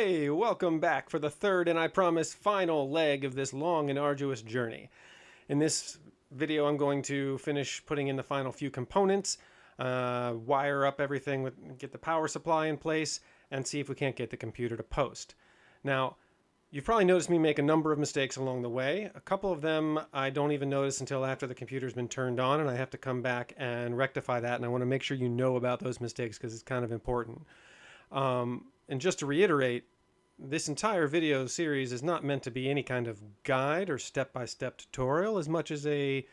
Hey, welcome back for the third and I promise final leg of this long and arduous journey. In this video, I'm going to finish putting in the final few components, wire up everything, get the power supply in place, and see if we can't get the computer to post. Now, you've probably noticed me make a number of mistakes along the way. A couple of them I don't even notice until after the computer's been turned on, and I have to come back and rectify that, and I want to make sure you know about those mistakes because it's kind of important. And just to reiterate, this entire video series is not meant to be any kind of guide or step-by-step tutorial as much as a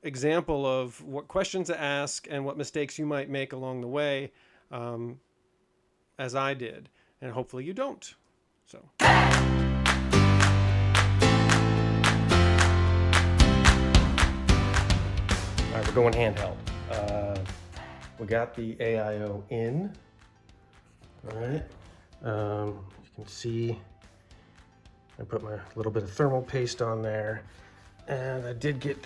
example of what questions to ask and what mistakes you might make along the way, as I did, and hopefully you don't. So. All right, we're going handheld. We got the AiO in. All right. You can see I put my little bit of thermal paste on there, and I did get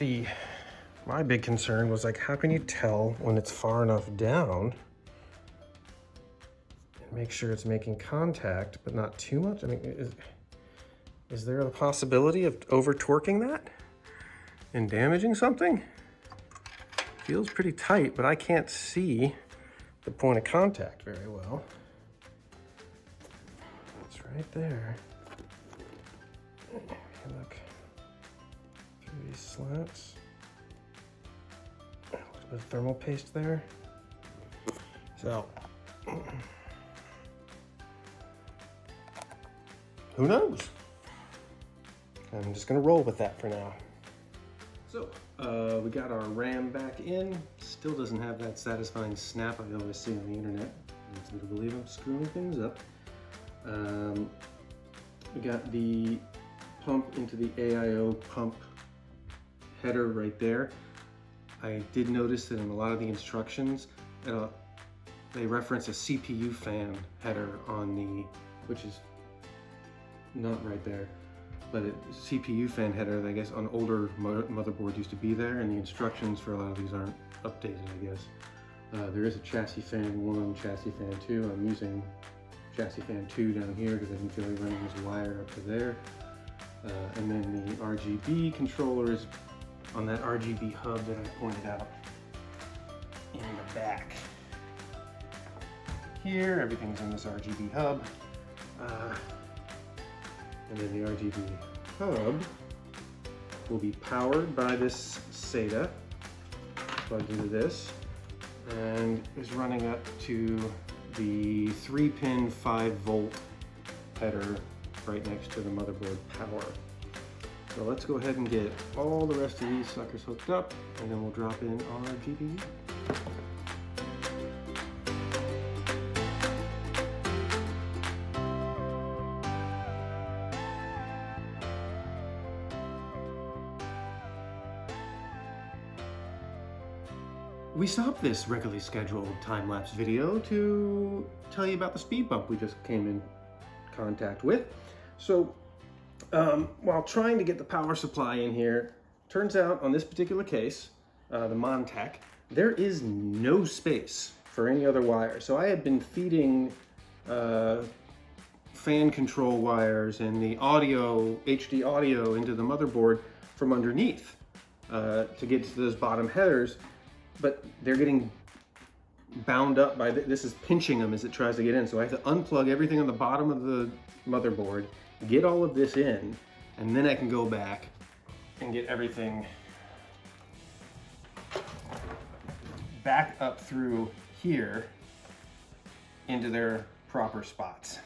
my big concern was like, how can you tell when it's far enough down and make sure it's making contact, but not too much? I mean, is there a possibility of over torquing that and damaging something? Feels pretty tight, but I can't see the point of contact very well. Right there. Look through these slats. A little bit of thermal paste there. So, who knows? I'm just gonna roll with that for now. So, we got our RAM back in. Still doesn't have that satisfying snap I always see on the internet. Leads me to believe I'm screwing things up. We got the pump into the AiO pump header right there. I did notice that in a lot of the instructions, they reference a CPU fan header on the, which is not right there, but a CPU fan header that I guess on older motherboards used to be there, and the instructions for a lot of these aren't updated, I guess. There is a chassis fan 1, chassis fan 2. I'm using chassis fan 2 down here because I didn't feel like running this wire up to there. And then the RGB controller is on that RGB hub that I pointed out in the back. Here, everything's in this RGB hub. And then the RGB hub will be powered by this SATA, plugged into this, and is running up to the 3-pin 5-volt header right next to the motherboard power. So let's go ahead and get all the rest of these suckers hooked up, and then we'll drop in our GPU. We stopped this regularly scheduled time-lapse video to tell you about the speed bump we just came in contact with. So while trying to get the power supply in here, turns out on this particular case, the Montech, there is no space for any other wire. So I had been feeding fan control wires and the audio, HD audio into the motherboard from underneath to get to those bottom headers. But they're getting bound up by this is pinching them as it tries to get in. So I have to unplug everything on the bottom of the motherboard, get all of this in, and then I can go back and get everything back up through here into their proper spots.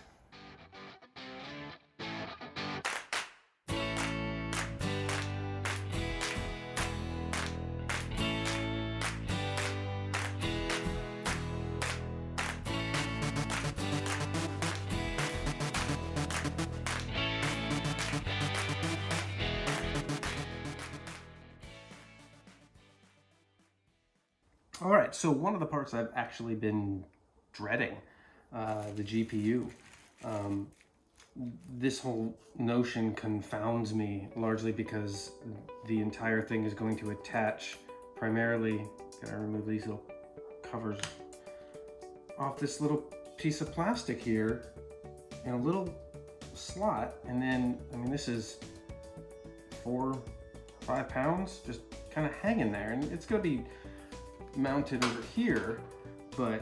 All right, so one of the parts I've actually been dreading, the GPU. This whole notion confounds me largely because the entire thing is going to attach primarily, gotta remove these little covers off this little piece of plastic here in a little slot, and then, I mean, this is 4 or 5 pounds just kind of hanging there, and it's going to be mounted over here, but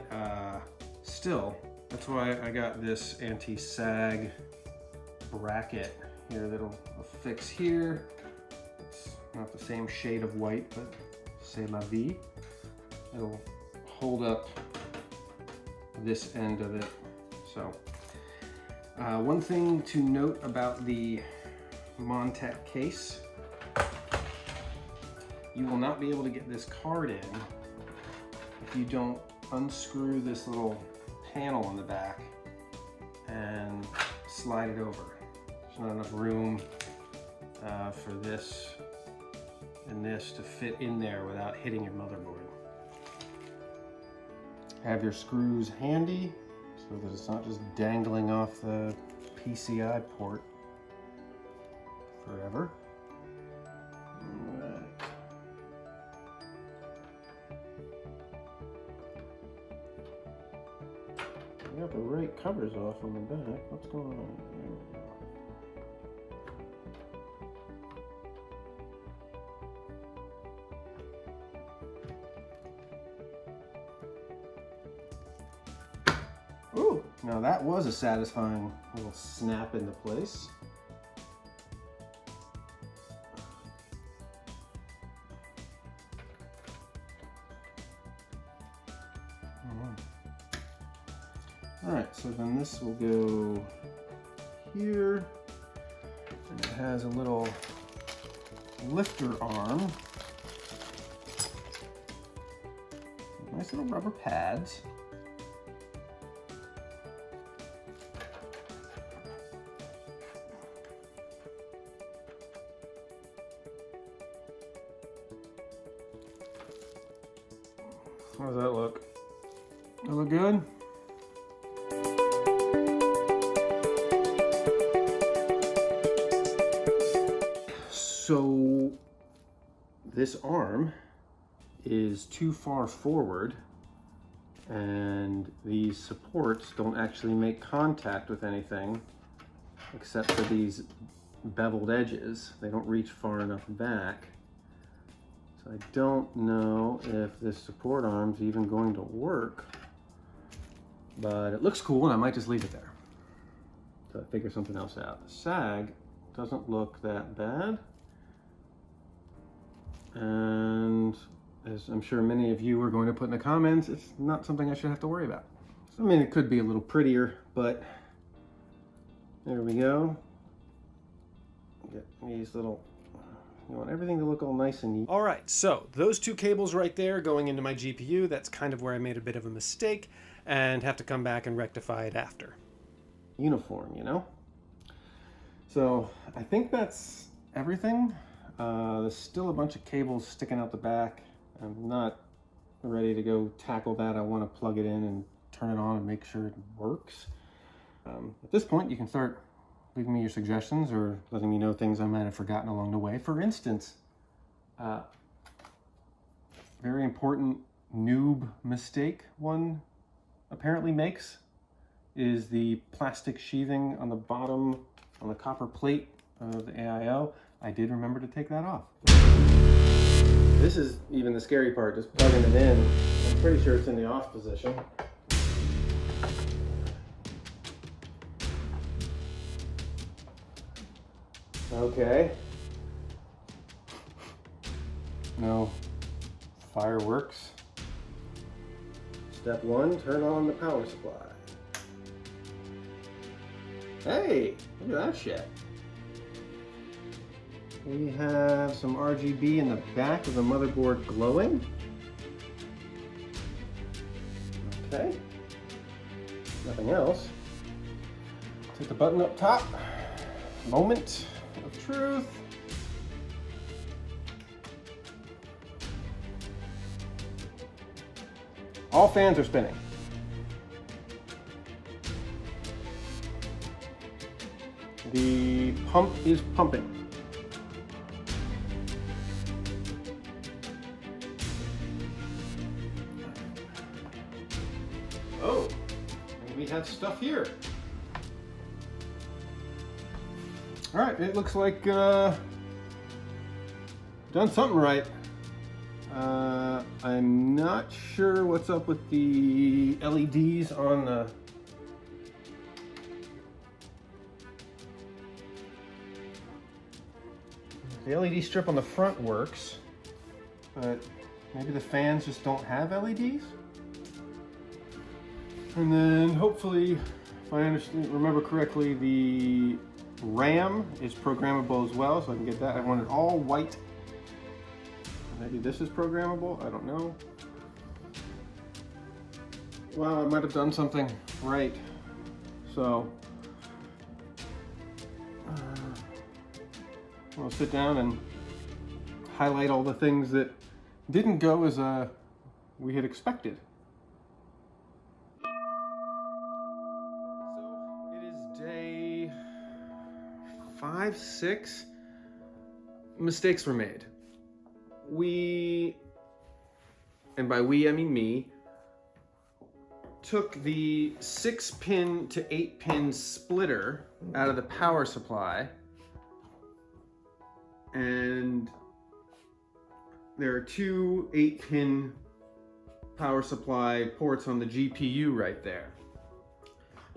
still, that's why I got this anti-sag bracket here that'll fix here. It's not the same shade of white, but c'est la vie. It'll hold up this end of it. So one thing to note about the Montec case, you will not be able to get this card in if you don't unscrew this little panel on the back and slide it over. There's not enough room for this and this to fit in there without hitting your motherboard. Have your screws handy so that it's not just dangling off the PCI port forever. Alright. We got the right covers off on the back. What's going on? There we go. Ooh, now that was a satisfying little snap into place. All right, so then this will go here, and it has a little lifter arm. Nice little rubber pads. How does that look? Does it look good? So this arm is too far forward, and these supports don't actually make contact with anything except for these beveled edges. They don't reach far enough back. So I don't know if this support arm's even going to work, but it looks cool and I might just leave it there to figure something else out. The sag doesn't look that bad, and as I'm sure many of you are going to put in the comments, it's not something I should have to worry about. So, I mean, it could be a little prettier, but there we go. Get these little, you want everything to look all nice and neat. All right, so those two cables right there going into my GPU, that's kind of where I made a bit of a mistake and have to come back and rectify it after. Uniform, you know? So I think that's everything. There's still a bunch of cables sticking out the back. I'm not ready to go tackle that. I want to plug it in and turn it on and make sure it works. At this point, you can start leaving me your suggestions or letting me know things I might have forgotten along the way. For instance, very important noob mistake one apparently makes is the plastic sheathing on the bottom on the copper plate of the AiO. I did remember to take that off. This is even the scary part, just plugging it in. I'm pretty sure it's in the off position. Okay. No fireworks. Step 1, turn on the power supply. Hey, look at that shit. We have some RGB in the back of the motherboard glowing. Okay. Nothing else. Hit the button up top. Moment of truth. All fans are spinning. The pump is pumping. Oh, and we have stuff here. All right, it looks like done something right. I'm not sure what's up with the LEDs on the LED strip on the front works, but maybe the fans just don't have LEDs. And then hopefully, if I remember correctly, the RAM is programmable as well, so I can get that. I want it all white. Maybe this is programmable, I don't know. Wow, I might have done something right. So, I'll sit down and highlight all the things that didn't go as we had expected. So, it is day 5, 6. Mistakes were made. And by we I mean me, took the 6-pin to 8-pin splitter out of the power supply, and there are 2 8-pin power supply ports on the GPU right there.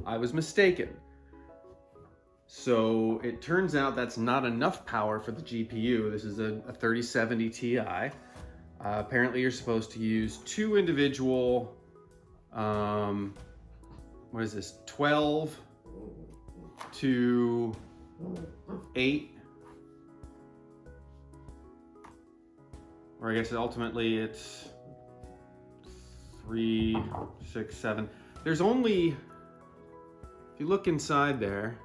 I was mistaken. So it turns out that's not enough power for the GPU. This is a 3070 Ti. Apparently you're supposed to use 2 individual, what is this, 12 to 8, or I guess ultimately it's 3, 6, 7. There's only, if you look inside there,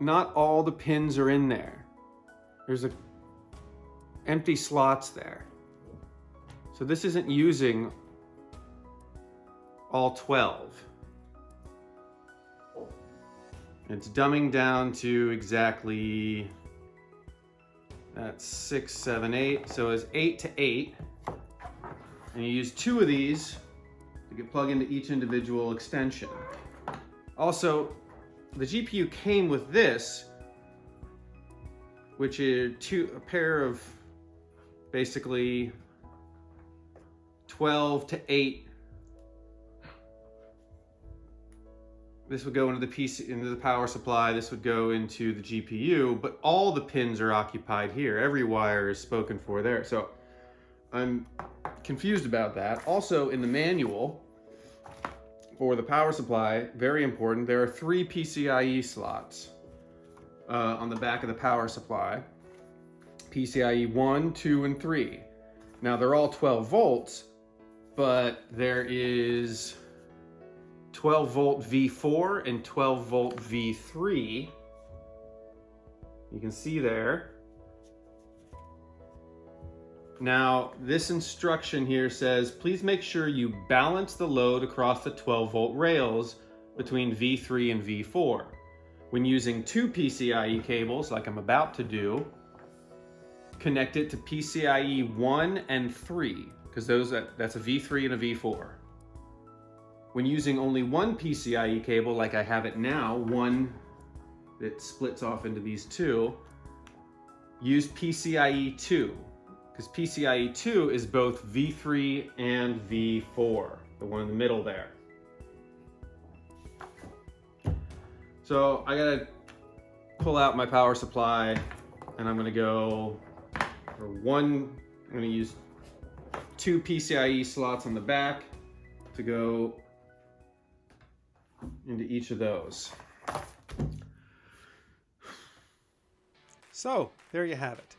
not all the pins are in there. There's empty slots there. So this isn't using all 12. It's dumbing down to exactly, that's 6, 7, 8. So it's 8 to 8. And you use 2 of these to plug into each individual extension. Also, the GPU came with this, which is a pair of basically 12 to 8. This would go into the PC, into the power supply. This would go into the GPU, but all the pins are occupied here. Every wire is spoken for there. So I'm confused about that. Also, in the manual for the power supply, very important, there are 3 PCIe slots on the back of the power supply. PCIe 1, 2, and 3. Now they're all 12 volts, but there is 12 volt V4 and 12 volt V3. You can see there. Now, this instruction here says, please make sure you balance the load across the 12 volt rails between V3 and V4. When using 2 PCIe cables, like I'm about to do, connect it to PCIe 1 and 3, because that's a V3 and a V4. When using only 1 PCIe cable, like I have it now, one that splits off into these 2, use PCIe 2. Because PCIe 2 is both V3 and V4, the one in the middle there. So I gotta pull out my power supply, and I'm gonna go for I'm gonna use 2 PCIe slots on the back to go into each of those. So there you have it.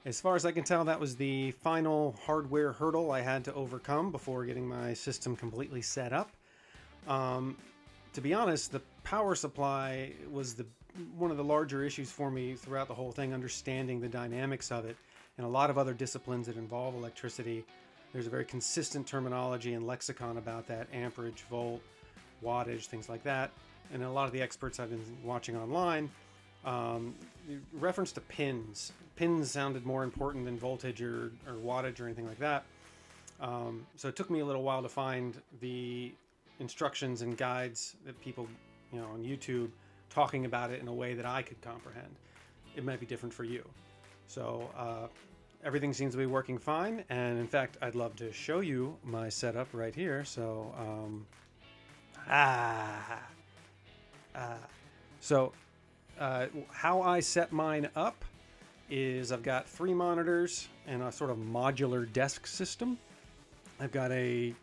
As far as I can tell, that was the final hardware hurdle I had to overcome before getting my system completely set up. To be honest, the power supply was one of the larger issues for me throughout the whole thing, understanding the dynamics of it. And a lot of other disciplines that involve electricity, there's a very consistent terminology and lexicon about that: amperage, volt, wattage, things like that. And a lot of the experts I've been watching online, reference to pins. Pins sounded more important than voltage or wattage or anything like that. So it took me a little while to find the instructions and guides that people, on YouTube talking about it in a way that I could comprehend. It might be different for you. So everything seems to be working fine, and in fact I'd love to show you my setup right here. So how I set mine up is I've got 3 monitors and a sort of modular desk system. I've got a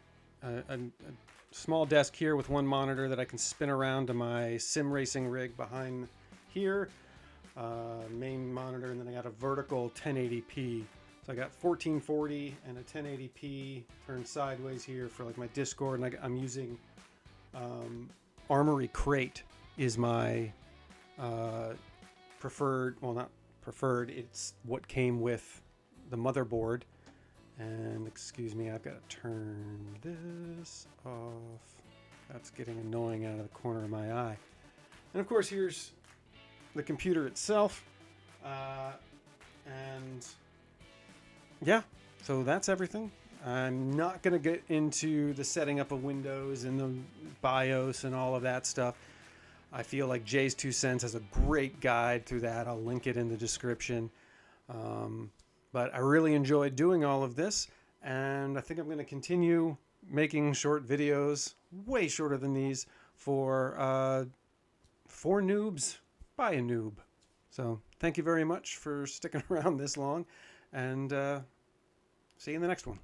small desk here with 1 monitor that I can spin around to my sim racing rig behind here, main monitor, and then I got a vertical 1080p. So I got 1440 and a 1080p turned sideways here for like my Discord, and I'm using Armory Crate is my preferred, well, not preferred, it's what came with the motherboard. And excuse me, I've got to turn this off. That's getting annoying out of the corner of my eye. And of course, here's the computer itself. And yeah, so that's everything. I'm not going to get into the setting up of Windows and the BIOS and all of that stuff. I feel like Jay's 2 Cents has a great guide through that. I'll link it in the description. But I really enjoyed doing all of this, and I think I'm going to continue making short videos, way shorter than these, for noobs by a noob. So thank you very much for sticking around this long, and see you in the next one.